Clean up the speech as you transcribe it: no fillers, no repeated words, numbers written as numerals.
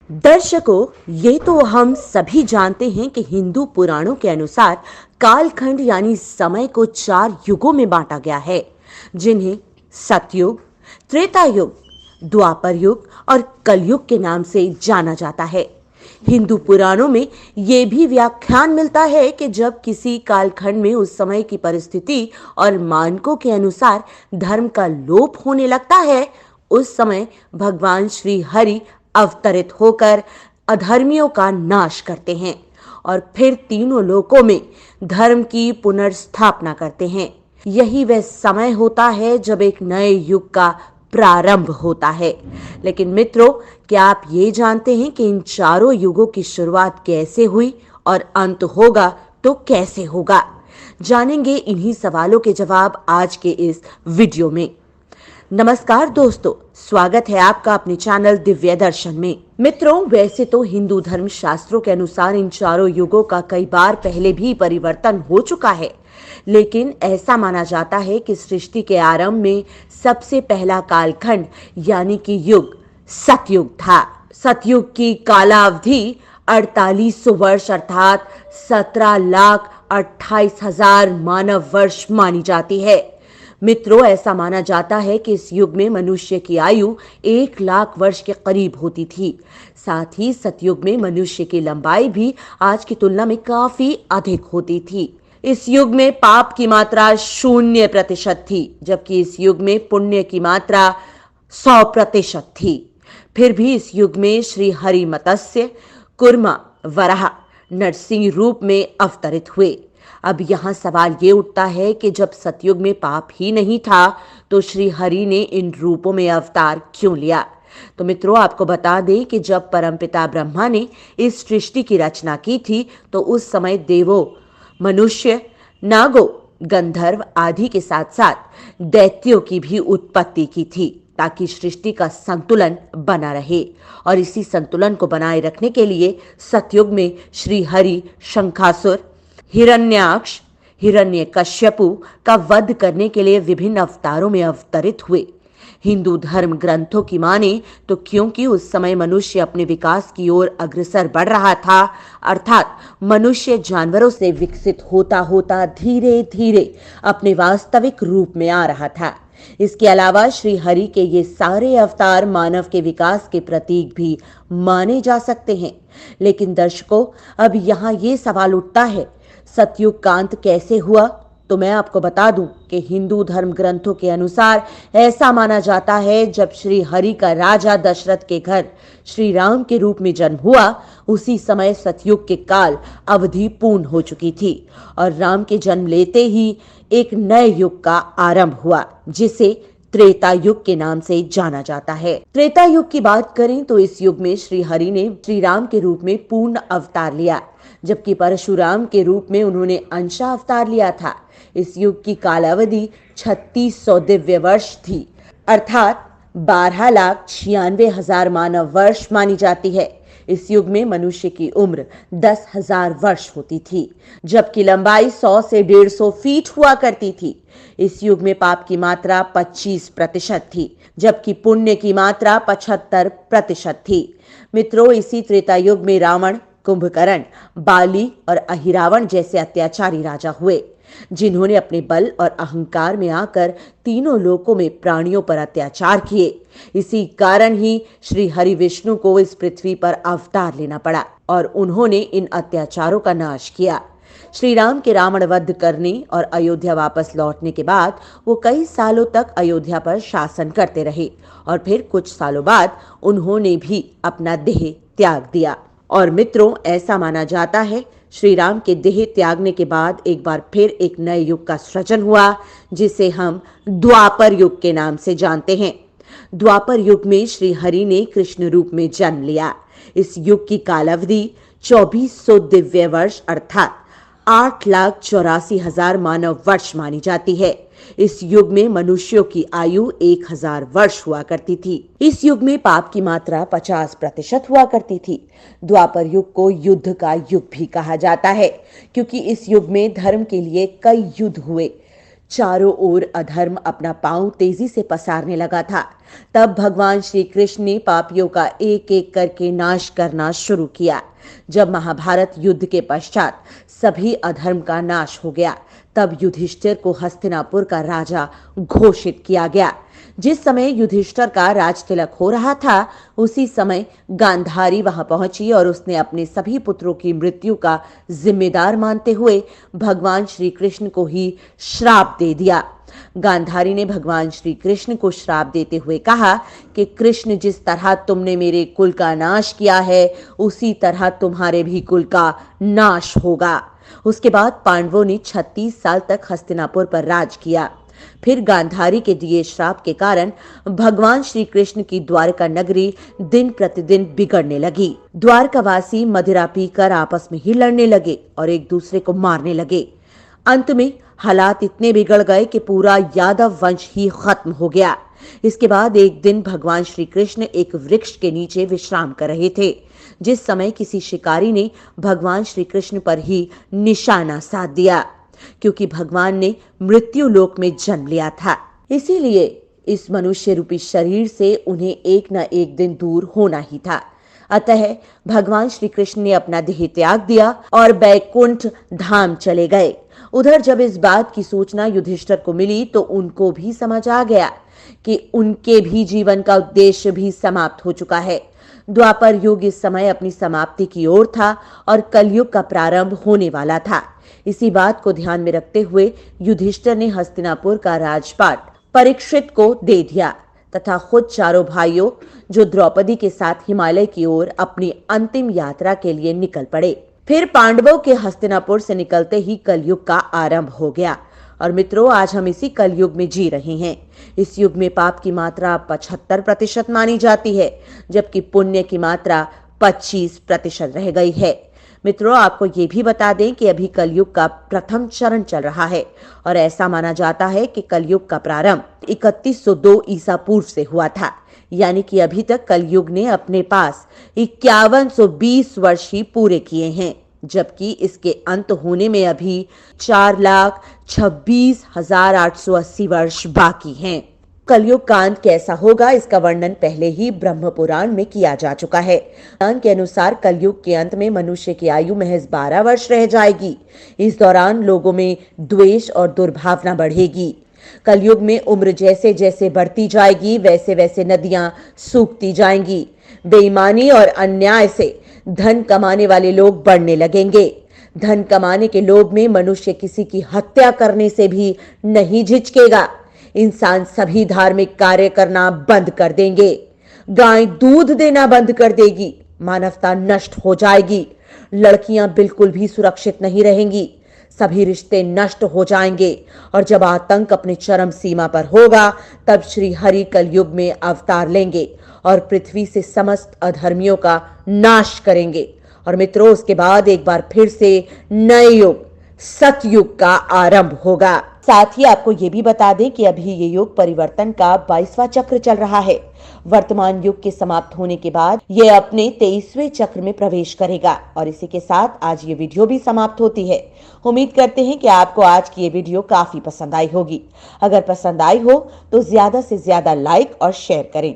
दर्शकों, ये तो हम सभी जानते हैं कि हिंदू पुराणों के अनुसार कालखंड यानी समय को 4 युगों में बांटा गया है, जिन्हें सतयुग, त्रेता युग, द्वापर युग और कलयुग के नाम से जाना जाता है। हिंदू पुराणों में यह भी व्याख्यान मिलता है कि जब किसी कालखंड में उस समय की परिस्थिति और मानकों के अनुसार धर्म का लोप होने लगता है, उस समय भगवान श्री हरि अवतरित होकर अधर्मियों का नाश करते हैं और फिर तीनों लोकों में धर्म की पुनर्स्थापना करते हैं। यही वह समय होता है जब एक नए युग का प्रारंभ होता है। लेकिन मित्रों, क्या आप ये जानते हैं कि इन चारों युगों की शुरुआत कैसे हुई और अंत होगा तो कैसे होगा? जानेंगे इन्हीं सवालों के जवाब आज के इस वीडियो में। नमस्कार दोस्तों, स्वागत है आपका अपने चैनल दिव्य दर्शन में। मित्रों, वैसे तो हिंदू धर्म शास्त्रों के अनुसार इन चारों युगों का कई बार पहले भी परिवर्तन हो चुका है, लेकिन ऐसा माना जाता है कि सृष्टि के आरंभ में सबसे पहला कालखंड यानी कि युग सतयुग था। सतयुग की कालावधि 4800 वर्ष अर्थात 17,28,000 मानव वर्ष मानी जाती है। मित्रों, ऐसा माना जाता है कि इस युग में मनुष्य की आयु 1,00,000 वर्ष के करीब होती थी। साथ ही सतयुग में मनुष्य की लंबाई भी आज की तुलना में काफी अधिक होती थी। इस युग में पाप की मात्रा 0% थी, जबकि इस युग में पुण्य की मात्रा 100% थी। फिर भी इस युग में श्री हरि मत्स्य, कुर्मा, वराह, नरसिंह रूप में अवतरित हुए। अब यहाँ सवाल ये उठता है कि जब सतयुग में पाप ही नहीं था तो श्री हरि ने इन रूपों में अवतार क्यों लिया? तो मित्रों, आपको बता दें कि जब परमपिता ब्रह्मा ने इस सृष्टि की रचना की थी तो उस समय देवों, मनुष्य, नागों, गंधर्व आदि के साथ साथ दैत्यों की भी उत्पत्ति की थी, ताकि सृष्टि का संतुलन बना रहे। और इसी संतुलन को बनाए रखने के लिए सतयुग में श्री हरि शंखासुर, हिरण्याक्ष, हिरण्यकश्यपु का वध करने के लिए विभिन्न अवतारों में अवतरित हुए। हिंदू धर्म ग्रंथों की माने तो क्योंकि उस समय मनुष्य अपने विकास की ओर अग्रसर बढ़ रहा था, अर्थात मनुष्य जानवरों से विकसित होता होता धीरे धीरे अपने वास्तविक रूप में आ रहा था। इसके अलावा श्री हरि के ये सारे अवतार मानव के विकास के प्रतीक भी माने जा सकते हैं। लेकिन दर्शकों, अब यहाँ ये सवाल उठता है, सतयुग का अंत कैसे हुआ? तो मैं आपको बता दूं कि हिंदू धर्म ग्रंथों के अनुसार ऐसा माना जाता है, जब श्री हरि का राजा दशरथ के घर श्री राम के रूप में जन्म हुआ, उसी समय सतयुग के काल अवधि पूर्ण हो चुकी थी और राम के जन्म लेते ही एक नए युग का आरंभ हुआ, जिसे त्रेता युग के नाम से जाना जाता है। त्रेता युग की बात करें तो इस युग में श्री हरि ने श्री राम के रूप में पूर्ण अवतार लिया, जबकि परशुराम के रूप में उन्होंने अंशा अवतार लिया था। इस युग की कालावधि 3600 दिव्य वर्ष थी, अर्थात 12,96,000 मानव वर्ष मानी जाती है। इस युग में मनुष्य की उम्र 10,000 वर्ष होती थी, जबकि लंबाई 100 से 150 फीट हुआ करती थी। इस युग में पाप की मात्रा 25% थी, जबकि पुण्य की मात्रा 75% थी। मित्रों, इसी त्रेता युग में रावण, कुंभकर्ण, बाली और अहिरावण जैसे अत्याचारी राजा हुए, जिन्होंने अपने बल और अहंकार में आकर तीनों लोकों में प्राणियों पर अत्याचार किए। इसी कारण ही श्री हरि विष्णु को इस पृथ्वी पर अवतार लेना पड़ा और उन्होंने इन अत्याचारों का नाश किया। श्री राम के रावण वध करने और अयोध्या वापस लौटने के बाद वो कई सालों तक अयोध्या पर शासन करते रहे और फिर कुछ सालों बाद उन्होंने भी अपना देह त्याग दिया। और मित्रों, ऐसा माना जाता है श्री राम के देह त्यागने के बाद एक बार फिर एक नए युग का सृजन हुआ, जिसे हम द्वापर युग के नाम से जानते हैं। द्वापर युग में श्री हरि ने कृष्ण रूप में जन्म लिया। इस युग की कालावधि 2400 दिव्य वर्ष अर्थात 8,84,000 मानव वर्ष मानी जाती है। इस युग में मनुष्यों की आयु 1,000 वर्ष हुआ करती थी। इस युग में पाप की मात्रा 50% हुआ करती थी। द्वापर युग को युद्ध का युग भी कहा जाता है, क्योंकि इस युग में धर्म के लिए कई युद्ध हुए। चारों ओर अधर्म अपना पांव तेजी से पसारने लगा था। तब भगवान श्री कृष्ण ने पापियों का एक एक करके नाश करना शुरू किया। जब महाभारत युद्ध के पश्चात सभी अधर्म का नाश हो गया, तब युधिष्ठिर को हस्तिनापुर का राजा घोषित किया गया। जिस समय युधिष्ठिर का राज तिलक हो रहा था, उसी समय गांधारी वहां पहुंची और उसने अपने सभी पुत्रों की मृत्यु का जिम्मेदार मानते हुए भगवान श्री कृष्ण को ही श्राप दे दिया। गांधारी ने भगवान श्री कृष्ण को श्राप देते हुए कहा कि कृष्ण, जिस तरह तुमने मेरे कुल का नाश किया है, उसी तरह तुम्हारे भी कुल का नाश होगा। उसके बाद पांडवों ने 36 साल तक हस्तिनापुर पर राज किया। फिर गांधारी के दिए श्राप के कारण भगवान श्री कृष्ण की द्वारका नगरी दिन प्रतिदिन बिगड़ने लगी। द्वारकावासी मदिरा पीकर आपस में ही लड़ने लगे और एक दूसरे को मारने लगे। अंत में हालात इतने बिगड़ गए कि पूरा यादव वंश ही खत्म हो गया। इसके बाद एक दिन भगवान श्री कृष्ण एक वृक्ष के नीचे विश्राम कर रहे थे, जिस समय किसी शिकारी ने भगवान श्री कृष्ण पर ही निशाना साध दिया। क्योंकि भगवान ने मृत्यु लोक में जन्म लिया था, इसीलिए इस मनुष्य रूपी शरीर से उन्हें एक न एक दिन दूर होना ही था। अतः भगवान श्री कृष्ण ने अपना देह त्याग दिया और बैकुंठ धाम चले गए। उधर जब इस बात की सूचना युधिष्ठिर को मिली तो उनको भी समझ आ गया कि उनके भी जीवन का उद्देश्य भी समाप्त हो चुका है। द्वापर युग इस समय अपनी समाप्ति की ओर था और कलयुग का प्रारंभ होने वाला था। इसी बात को ध्यान में रखते हुए युधिष्ठिर ने हस्तिनापुर का राजपाट परीक्षित को दे दिया तथा खुद चारों भाइयों, जो द्रौपदी के साथ हिमालय की ओर अपनी अंतिम यात्रा के लिए निकल पड़े। फिर पांडवों के हस्तिनापुर से निकलते ही कलयुग का आरंभ हो गया। और मित्रों, आज हम इसी कलयुग में जी रहे हैं। इस युग में पाप की मात्रा 75% मानी जाती है, जबकि पुण्य की मात्रा 25% रह गई है। मित्रों, आपको ये भी बता दें कि अभी कलयुग का प्रथम चरण चल रहा है और ऐसा माना जाता है कि कलयुग का प्रारंभ 3102 ईसा पूर्व से हुआ था। यानी कि अभी तक कलयुग ने अपने पास 5120 वर्ष ही पूरे किए हैं, जबकि इसके अंत होने में अभी 4,26,880 वर्ष बाकी हैं। कलयुग का अंत कैसा होगा, इसका वर्णन पहले ही ब्रह्म पुराण में किया जा चुका है। पुराण के अनुसार कलयुग के अंत में मनुष्य की आयु महज 12 वर्ष रह जाएगी। इस दौरान लोगों में द्वेष और दुर्भावना बढ़ेगी। कलयुग में उम्र जैसे जैसे बढ़ती जाएगी, वैसे वैसे नदियां सूखती जाएंगी। बेईमानी और अन्याय से धन कमाने वाले लोग बढ़ने लगेंगे। धन कमाने के लोभ में मनुष्य किसी की हत्या करने से भी नहीं झिझकेगा। इंसान सभी धार्मिक कार्य करना बंद कर देंगे। गाय दूध देना बंद कर देगी। मानवता नष्ट हो जाएगी। लड़कियां बिल्कुल भी सुरक्षित नहीं रहेंगी। सभी रिश्ते नष्ट हो जाएंगे और जब आतंक अपने चरम सीमा पर होगा, तब श्री हरि कलयुग में अवतार लेंगे और पृथ्वी से समस्त अधर्मियों का नाश करेंगे। और मित्रों, उसके बाद एक बार फिर से नए युग सतयुग का आरंभ होगा। साथ ही आपको ये भी बता दें कि अभी ये युग परिवर्तन का 22वां चक्र चल रहा है। वर्तमान युग के समाप्त होने के बाद ये अपने 23वें चक्र में प्रवेश करेगा। और इसी के साथ आज ये वीडियो भी समाप्त होती है। उम्मीद करते हैं कि आपको आज की ये वीडियो काफी पसंद आई होगी। अगर पसंद आई हो तो ज्यादा से ज्यादा लाइक और शेयर करें।